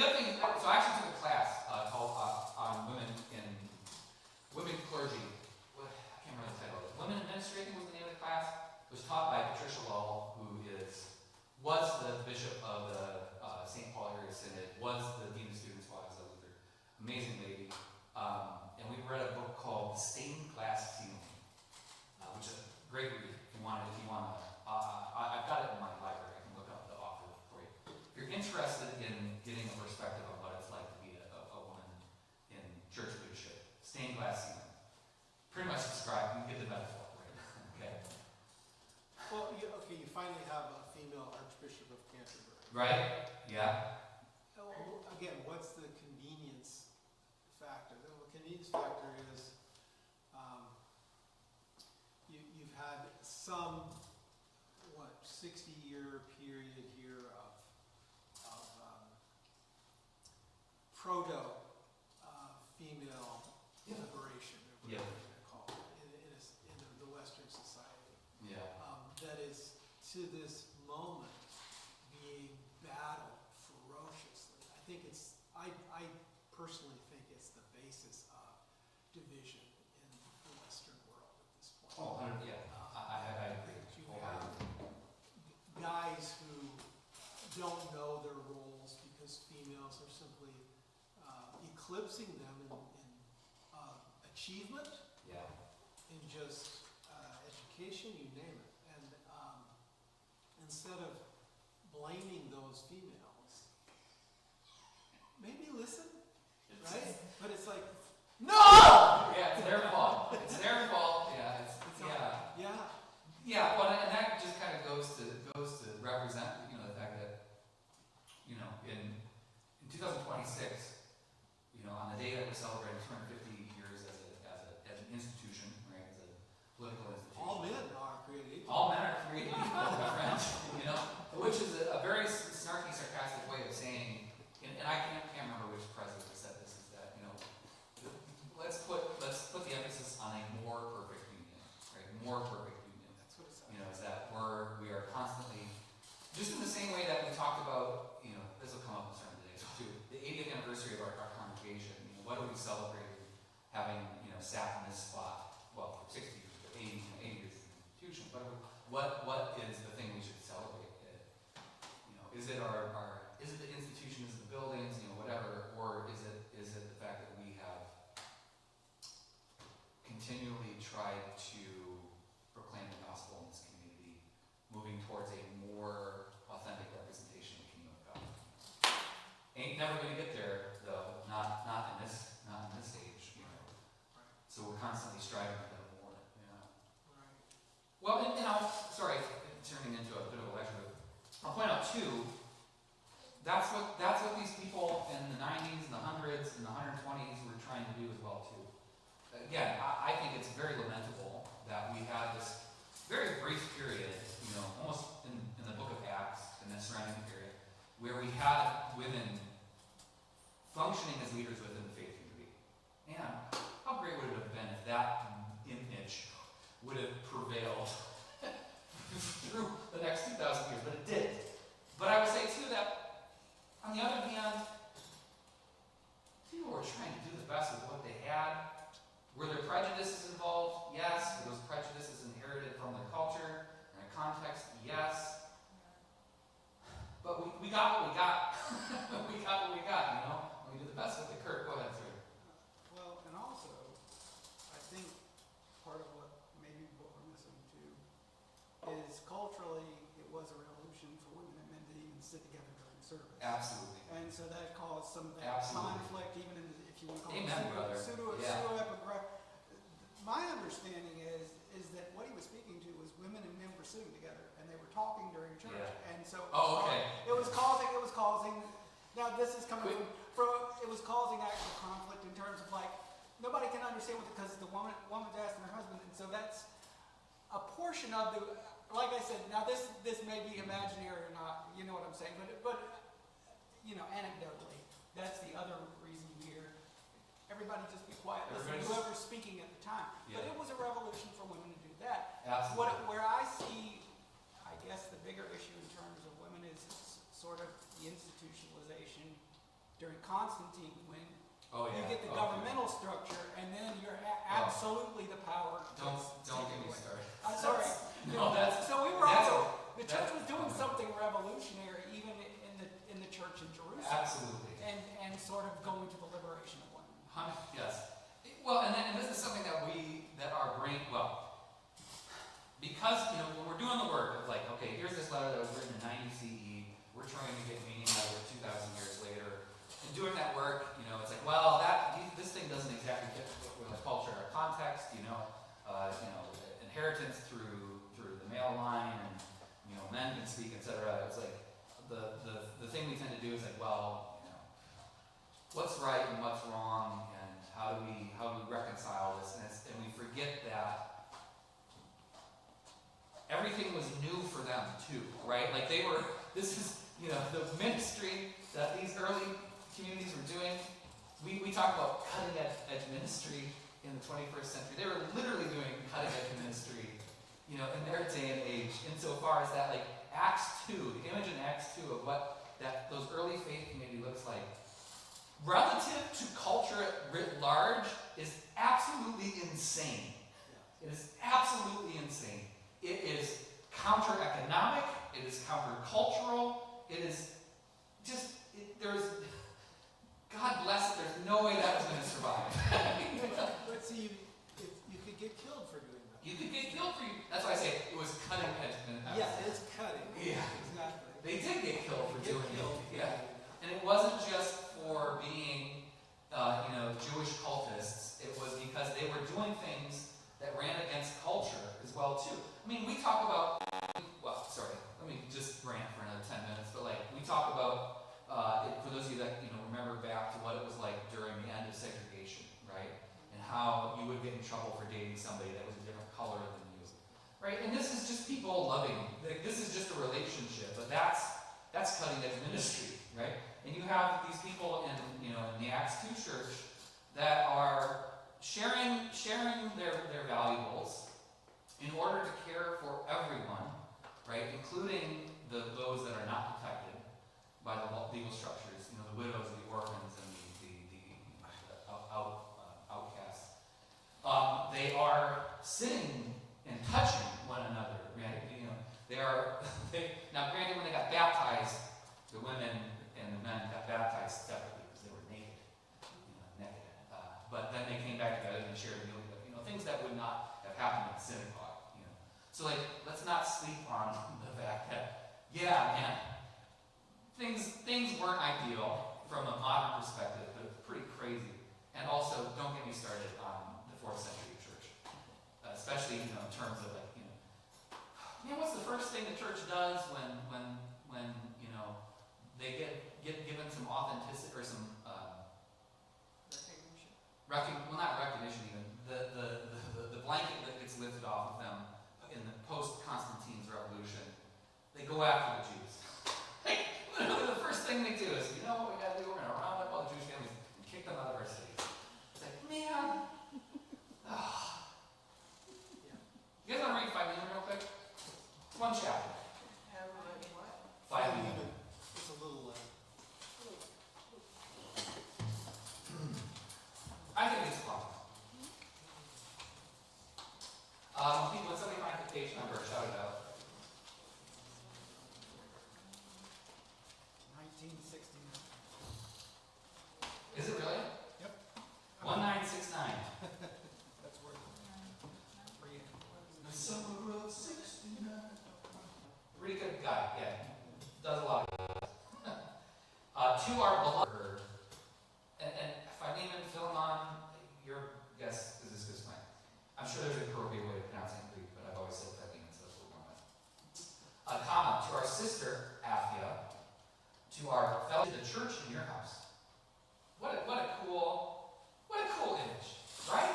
other thing. So I actually took a class called on women clergy. What, I can't remember the title. Women in Ministry, I think was the name of the class. It was taught by Patricia Lowell, who was the bishop of the St. Paul area synod, was the dean of students while I was at Luther. Amazing lady. And we read a book called The Stained Glass Ceiling, which is a great read if you want to. I've got it in my library. I can look up the author for you. If you're interested in getting a perspective on what it's like to be a woman in church leadership, stained glass ceiling. Pretty much describe. You get the metaphor, right? Okay. Well, you finally have a female Archbishop of Canterbury. Right? Yeah. Again, what's the convenience factor? The convenience factor is you've had some 60-year period here of proto female liberation, or whatever you're going to call it, in the Western society. Yeah. That is to this moment being battled ferociously. I personally think it's the basis of division in the Western world at this point. Oh, yeah. I agree. You have guys who don't know their roles because females are simply eclipsing them in achievement, Yeah. in just education, you name it. And instead of blaming those females, maybe listen, right? But it's like, no! Yeah, it's their fault. It's their fault. Yeah. Yeah. Yeah. Well, and that just kind of goes to represent, the fact that, in 2026, on the day that we're celebrating 250 years as an institution, right, as a political institution. All men are created equal. All men are created equal, my friend. Which is a very snarky, sarcastic way of saying, and I can't remember which president said this, is that, let's put the emphasis on a more perfect union, right? More perfect union. That's what it says. Is that we are constantly, just in the same way that we talked about, this will come up in the sermon today too, the 80th anniversary of our congregation. What are we celebrating having, sat in this spot, well, for 60 years, but 80 years as an institution? What is the thing we should celebrate? Is it is it the institution, is it the buildings, whatever, or is it the fact that we have continually tried to proclaim the gospel in this community, moving towards a more authentic representation of the kingdom of God? Ain't never gonna get there, though. Not in this age, So we're constantly striving for that more. Yeah. Right. Well, and sorry, turning into a bit of a lecture, but I'll point out too. That's what these people in the 90s, and the 100s, and the 120s were trying to do as well too. Again, I think it's very lamentable that we had this very brief period, almost in the book of Acts, in that surrounding period, where we had women functioning as leaders within the faith community. Man, how great would it have been if that image would have prevailed through the next 2,000 years, but it did. But I would say too that, on the other hand, people were trying to do the best with what they had. Were there prejudices involved? Yes. Were those prejudices inherited from their culture and their context? Yes. But we got what we got. We got what we got, We did the best with it. Kurt, go ahead, sir. Well, and also, I think part of what maybe what we're missing too is culturally it was a revolution for women and men to even sit together during service. Absolutely. And so that caused some of that Absolutely. conflict, even in, if you want to call Amen, brother. it pseudo-epigraph. My understanding is that what he was speaking to was women and men were sitting together and they were talking during church. Yeah. And so Oh, okay. it was causing now this is coming from it was causing actual conflict in terms of like nobody can understand what because the woman's asking her husband, and so that's a portion of the, like I said, now this may be imaginary or not, you know what I'm saying, but anecdotally, that's the other reason here. Everybody just be quiet. Listen to whoever's speaking at the time. Yeah. But it was a revolution for women to do that. Absolutely. Where I see, I guess, the bigger during Constantine when Oh yeah. you get the Okay. governmental structure, and then you're absolutely the power. Don't take get me away. started. I'm sorry. No, that's So we were that's also, the church that's- was doing something revolutionary even in the church in Jerusalem. absolutely. And sort of going to the liberation of women. Yes. Well, and this is something that our brain, because, when we're doing the work of like, okay, here's this letter that was written in 90 CE, we're trying to get meaning out of it 2,000 years later, and doing that work, it's like, well, this thing doesn't exactly fit with the culture or context, inheritance through the male line, and, men can speak, etc. It's like, the thing we tend to do is like, well, what's right and what's wrong, and how do we reconcile this? And we forget that everything was new for them too, right? Like this is, the ministry that these early communities were doing. We talk about cutting edge ministry in the 21st century. They were literally doing cutting edge ministry, in their day and age, insofar as that, like Acts 2, the image in Acts 2 of what those early faith community looks like, relative to culture writ large, is absolutely insane. It is absolutely insane. It is counter-economic, it is counter-cultural, it is just, God bless it, there's no way that was going to survive. But see, you could get killed for doing that. You could get killed for that's why I say it was cutting edge. Yeah, it's cutting. Yeah. Exactly. They did get killed for Get doing killed it. for Yeah. doing that. And it wasn't just for being, Jewish cultists. It was because they were doing things that ran against culture as well too. I mean, we talk about. Let me just rant for another 10 minutes. But we talk about for those of you that remember back to what it was like during the end of segregation, right? And how you would get in trouble for dating somebody that was a different color than you, right? And this is just people loving. This is just a relationship, but that's cutting edge ministry, right? And you have these people in in the Acts 2 church that are sharing their valuables in order to care for everyone, right? Including those that are not protected by the legal structures, the widows, the orphans, and the outcasts. They are sitting and touching one another, right? They are. Now, granted, when they got baptized, the women and the men got baptized separately because they were naked, but then they came back together and shared a meal together. Things that would not have happened in the synagogue. So let's not sleep on the fact that, things weren't ideal from a modern perspective, but it's pretty crazy. And also, don't get me started on the 4th century church, especially in terms of what's the first thing the church does when they get given some authenticity or some not recognition even, the blanket that gets lifted off of them in the post-Constantine's revolution. They go after the Jews. Literally the first thing they do is, what we gotta do? We're gonna round up all the Jewish families and kick them out of our cities. It's like, man. You guys wanna read Philemon real quick? It's one chapter. Philemon. It's a little. I think it's fun. When somebody finds the page number, shout it out. 1969. Is it really? Yep. 1969. That's where The summer of '69. Pretty good guy, yeah. Does a lot of good. To our beloved, and Philemon, Philemon, your guess is as good as mine. I'm sure there's an appropriate way to pronounce it in Greek, but I've always said Philemon, so that's what we're going with. Comma, to our sister, Aphia, to our fellow, the church in your house. What a cool image, right?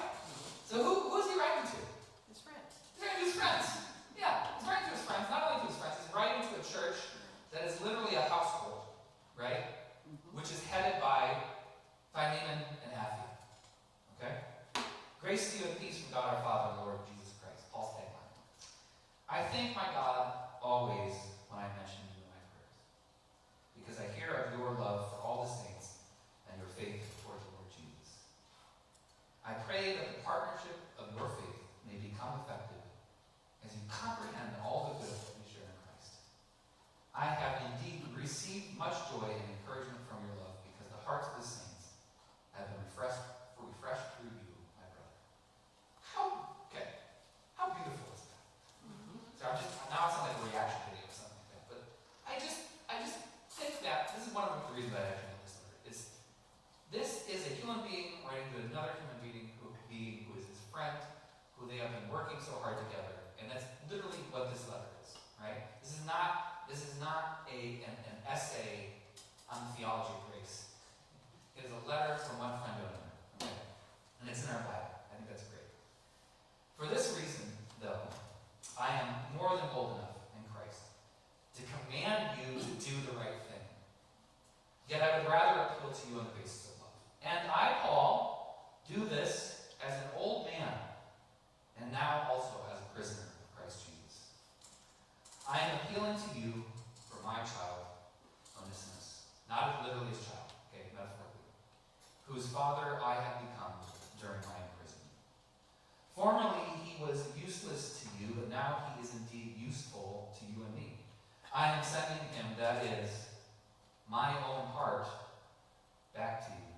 So who's he writing to? His friends. He's writing to his friends. Yeah, he's writing to his friends, not only to his friends, he's writing to a church that is literally a household, right? Which is headed by Philemon and Aphia. Okay? Grace to you and peace from God our Father and Lord Jesus Christ. Paul's tagline. I thank my God always when I mention you in my prayers, because I hear of your love for all the saints theology of grace. It is a letter from one friend to another. Okay? And it's in our Bible. I think that's great. For this reason, though, I am more than bold enough in Christ to command you to do the right thing. Yet I would rather appeal to you on the basis of love. And I, Paul, do this as an old man, and now also as a prisoner of Christ Jesus. I am appealing to you for my child, Onesimus, not literally his child, okay, metaphorically, whose father I have become during my imprisonment. Formerly he was useless to you, but now he is indeed useful to you and me. I am sending him, that is, my own heart, back to you.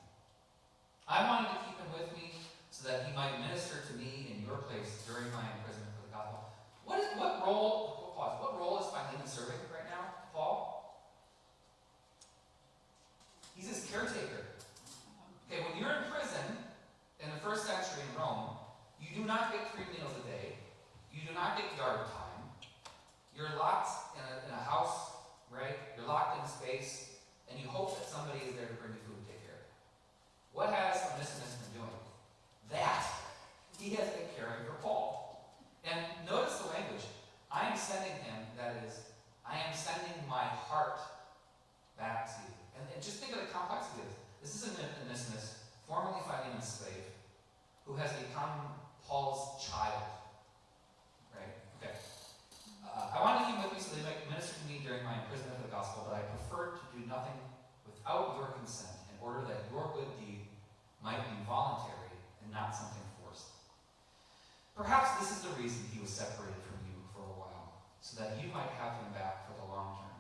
I wanted to keep him with me so that he might minister to me in your place during my imprisonment for the gospel. What role is Philemon serving right now, Paul? He's his caretaker. Okay, when you're in prison in the first century in Rome, you do not get 3 meals a day. You do not get guard time. You're locked in a house, right? You're locked in space, and you hope that somebody is there to bring you food and take care of you. What has Onesimus been doing? That. He has been caring for Paul. And notice the language. I am sending him, that is, I am sending my heart back to you. And just think of the complexity of this. This is Onesimus, formerly Philemon's slave, who has become Paul's child. Right? Okay. I wanted to keep with me so they might minister to me during my imprisonment for the gospel, but I preferred to do nothing without your consent in order that your good deed might be voluntary and not something forced. Perhaps this is the reason he was separated from you for a while, so that you might have him back for the long term.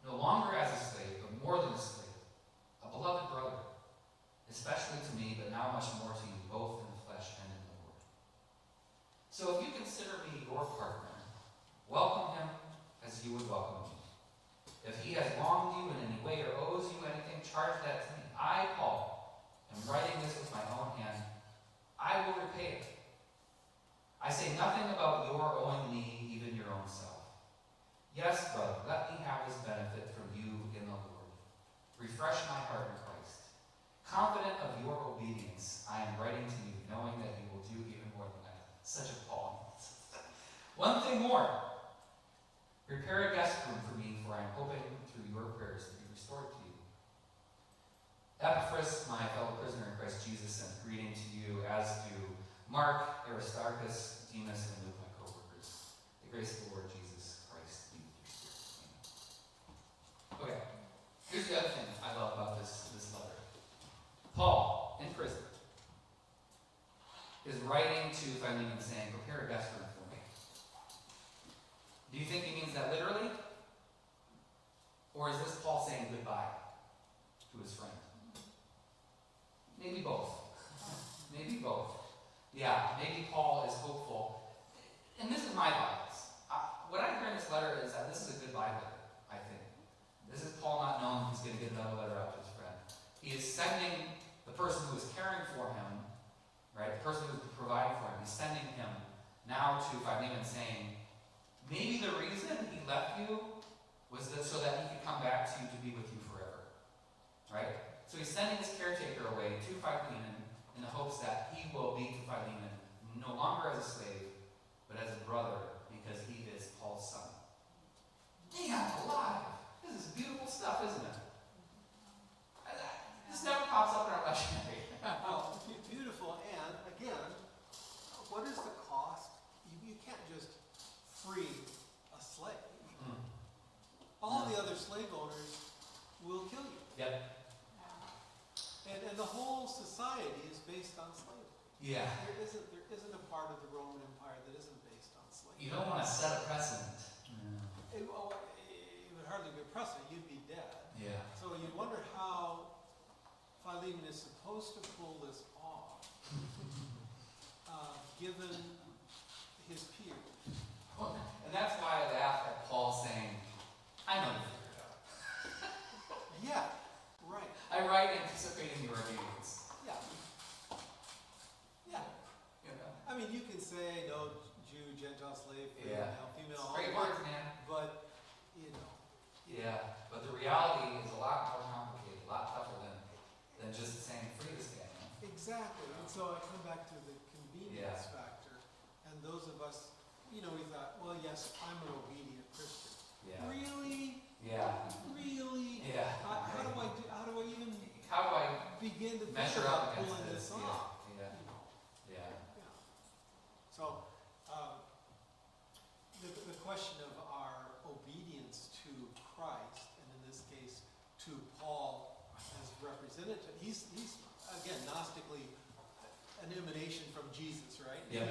No longer as a slave, but more than a slave, a beloved brother, especially to me, but now much more to you, both in the flesh and in the Lord. So if you consider me your partner, welcome him as you would welcome me. If he has wronged you in any way or owes you anything, charge that to me. I, Paul, am writing this with my own hand. I will repay it. I say nothing about your owing me even your own self. Yes, brother, let me have this benefit from you in the Lord. Refresh my heart in Christ. Confident of your obedience, I am writing to you, knowing that you will do even more than that. Such a Paul. One thing more. Prepare a guest room for me, for I am hoping through your prayers to be restored to you. Epistles, my fellow prisoner in Christ Jesus, sends greeting to you, as do Mark, Aristarchus, Demas, and Luke, my co-workers. The grace of the Lord Jesus Christ be with your spirit. Amen. Okay, here's the other thing I love about this letter. Paul, in prison, is writing to Philemon saying, prepare a guest room for me. Do you think he means that literally? Or is this Paul saying goodbye to his friend? Maybe both. Maybe both. Yeah, maybe Paul is hopeful. And this is my bias. What I hear in this letter is that this is a goodbye letter, I think. This is Paul not knowing he's going to get another letter out to his friend. He is sending the person who is caring for him, right, the person who is providing for him, he's sending him now to Philemon saying, maybe the reason he left you was so that he could come back to you to be with you forever. Right? So he's sending his caretaker away to Philemon in the hopes that he will be to Philemon no longer as a slave, but as a brother, because he is Paul's son. Man, alive! This is beautiful stuff, isn't it? This never pops up in our lectionary. Well, beautiful, and again, what is the cost? You can't just free a slave. All the other slave owners will kill you. Yep. And the whole society is based on slavery. Yeah. There isn't a part of the Roman Empire that isn't based on slavery. You don't want to set a precedent. It would hardly be a precedent. You'd be dead. Yeah. So you wonder how Philemon is supposed to pull this off, given his peers. And that's why I laugh at Paul saying, I know you figured it out. Yeah, right. I write anticipating your obedience. Yeah. Yeah. You know? I mean, you can say no Jew, Gentile, slave, Yeah. female, all Great that, words, man. but, you know. Yeah. But the reality is a lot more complicated we thought, well, yes, I'm an obedient Christian. Yeah. Really? Yeah. Really? Yeah. How do I even How do I begin to think measure about up against pulling this? this off? Yeah. Yeah. Yeah. So, the question of our obedience to Christ, and in this case to Paul as representative, he's again Gnostically an emanation from Jesus, right? Yeah.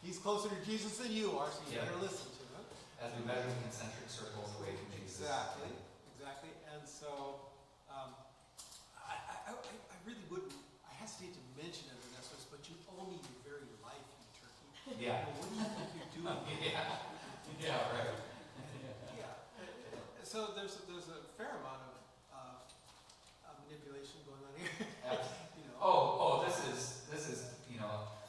He's closer to Jesus than you are, so you Yeah. better listen to him. As we measure the concentric circles away from Jesus. Exactly. And so, I really wouldn't, I hesitate to mention it in this way, but you owe me your very life, you turkey. Yeah. What do you think you're doing? Yeah. Yeah, right. Yeah. So there's a fair amount of manipulation going on here. Oh, this is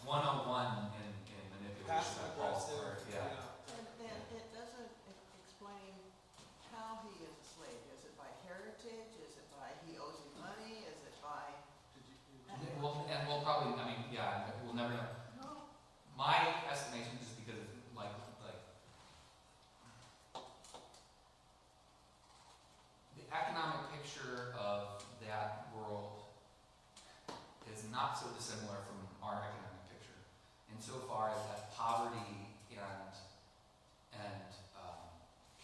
101 in manipulation Passive on Paul's aggressive. part. Yeah. And it doesn't explain how he is a slave. Is it by heritage? Is it by he owes you money? Is it by? We'll probably, we'll never know. No. My estimation, just because it's like the economic picture of that world is not so dissimilar from our economic picture, insofar as that poverty and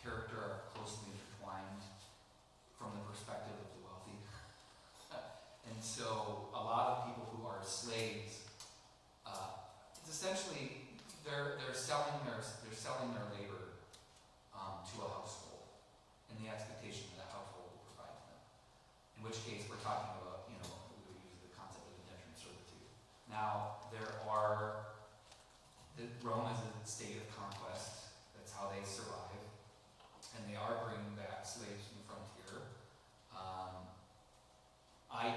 character are closely intertwined from the perspective of the wealthy. And so a lot of people who are slaves, it's essentially they're selling their labor to a household in the expectation that that household will provide to them. In which case we're talking about, we would use the concept of indentured servitude. Now Rome is a state of conquest. That's how they survive, and they are bringing back slaves from the frontier. I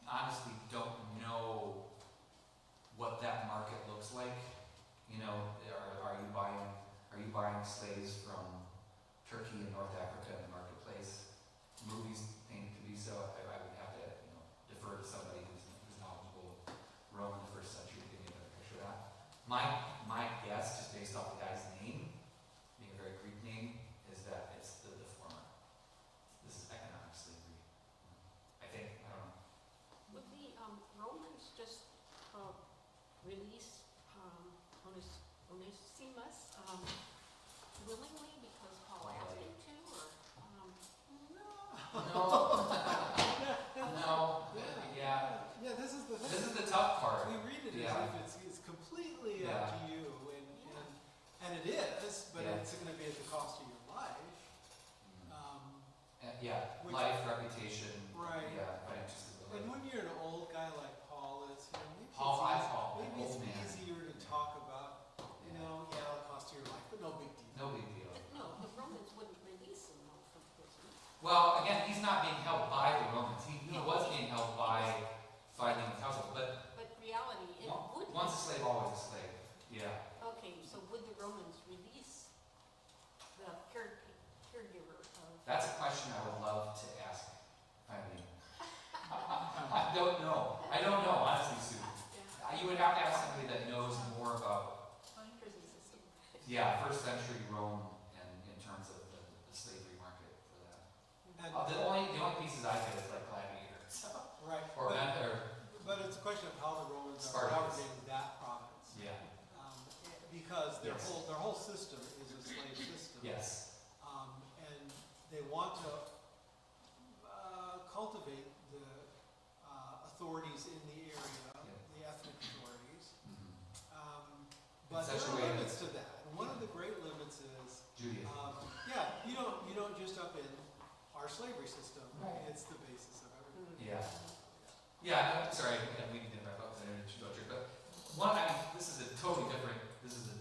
honestly don't know what that market looks like. Are you buying slaves from Turkey and North Africa in the marketplace? Movies paint to be so. I would have to defer to somebody who's knowledgeable of Rome in the first century to give me a better picture of that. My guess, just based off the guy's name, being a very Greek name, is that it's the former. This is economic slavery. I think. I don't know. Would the Romans just release Onesimus willingly because Paul asked him to, or? No. Yeah. Yeah, this is the thing. This is the tough part. We read it Yeah. as if it's completely Yeah. up to you, and it is, but Yeah. it's going to be at the cost of your life. Which- Life, reputation. Right. Yeah, financial stability. And when you're an old guy like Paul is, maybe Paul, it's, Paul, maybe it's old man. easier to talk about, it'll cost you your life, but no big deal. No big deal. But no, the Romans wouldn't release him though from prison. Well, again, he's not being held by the Romans. He No. was being held by Philemon's household, but But reality, it would. once a slave, always a slave. Yeah. Okay, so would the Romans release the caregiver of? That's a question I would love to ask Philemon. I don't know, honestly, Sue. Yeah, You would have to ask somebody that knows more about, prison system. first century Rome and in terms of the slavery market for that. And, The only pieces I get is like gladiator, right, or but it's a question of how the Romans are Spartacus. governing that province. yeah, Because their Yes. whole system is a slave system. yes, And they want to cultivate the authorities in the area, the ethnic authorities. But such there a are way that- limits to that. And one of the great limits is, Judaism. you don't just up in our slavery system. Right. It's the basis of everything. Yeah. Yeah, sorry, we didn't wrap up, but this is a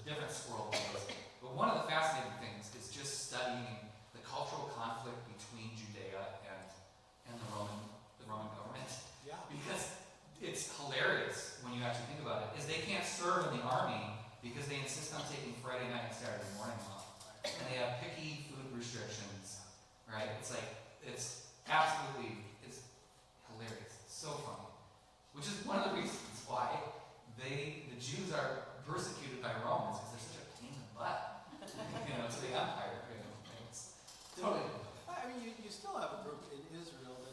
different squirrel case. But one of the fascinating things is just studying the cultural conflict between Judea and the Roman government. Yeah. Because it's hilarious when you actually think about it, is they can't serve in the army because they insist on taking Friday night and Saturday morning off. And they have picky food restrictions, right? It's hilarious. It's so funny. Which is one of the reasons why the Jews are persecuted by Romans, because they're such a pain in the butt. you still have a group in Israel